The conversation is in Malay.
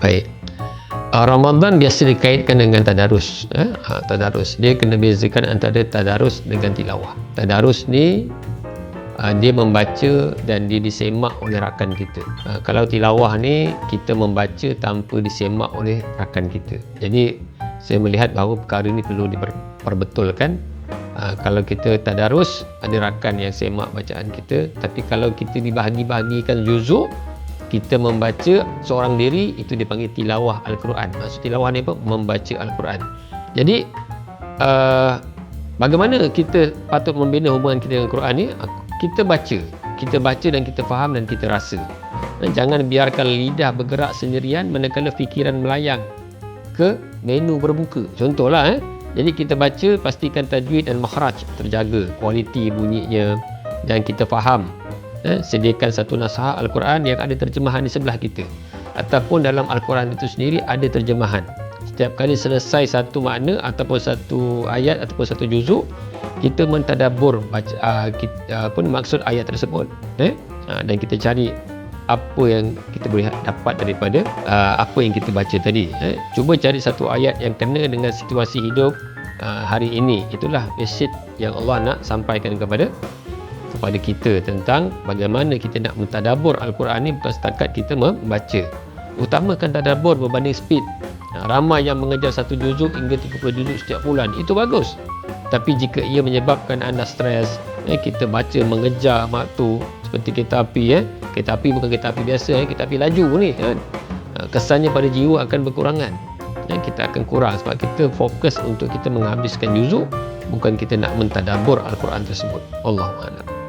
Baik. Ramadan biasa dikaitkan dengan tadarus. Tadarus. Dia kena bezakan antara tadarus dengan tilawah. Tadarus ni dia membaca dan dia disemak oleh rakan kita. Kalau tilawah ni kita membaca tanpa disemak oleh rakan kita. Jadi saya melihat bahawa perkara ni perlu diperbetulkan. Kalau kita tadarus, ada rakan yang semak bacaan kita. Tapi kalau kita dibahagi-bahagikan juzuk, kita membaca seorang diri, itu dipanggil tilawah Al-Quran. Maksud tilawah ni apa? Membaca Al-Quran. Jadi bagaimana kita patut membina hubungan kita dengan Al-Quran ni? Kita baca dan kita faham dan kita rasa. Jangan biarkan lidah bergerak sendirian manakala fikiran melayang ke menu berbuka. Contohlah jadi kita baca, pastikan tajwid dan makhraj terjaga, kualiti bunyinya, dan kita faham. Sediakan satu naskah Al-Quran yang ada terjemahan di sebelah kita, ataupun dalam Al-Quran itu sendiri ada terjemahan. Setiap kali selesai satu makna ataupun satu ayat ataupun satu juzuk, kita mentadabbur maksud ayat tersebut, dan kita cari apa yang kita boleh dapat daripada apa yang kita baca tadi. Cuba cari satu ayat yang kena dengan situasi hidup hari ini. Itulah message yang Allah nak sampaikan kepada kita tentang bagaimana kita nak mentadabbur Al-Quran ni, bukan setakat kita membaca. Utamakan tadabbur berbanding speed. Ramai yang mengejar satu juzuk hingga 30 juzuk setiap bulan, itu bagus. Tapi jika ia menyebabkan anda stres, kita baca mengejar waktu seperti kereta api. Kereta api bukan kereta api biasa, kereta api laju ni, kesannya pada jiwa akan berkurangan. Kita akan kurang sebab kita fokus untuk kita menghabiskan juzuk, bukan kita nak mentadabbur Al-Quran tersebut. Allahuakbar.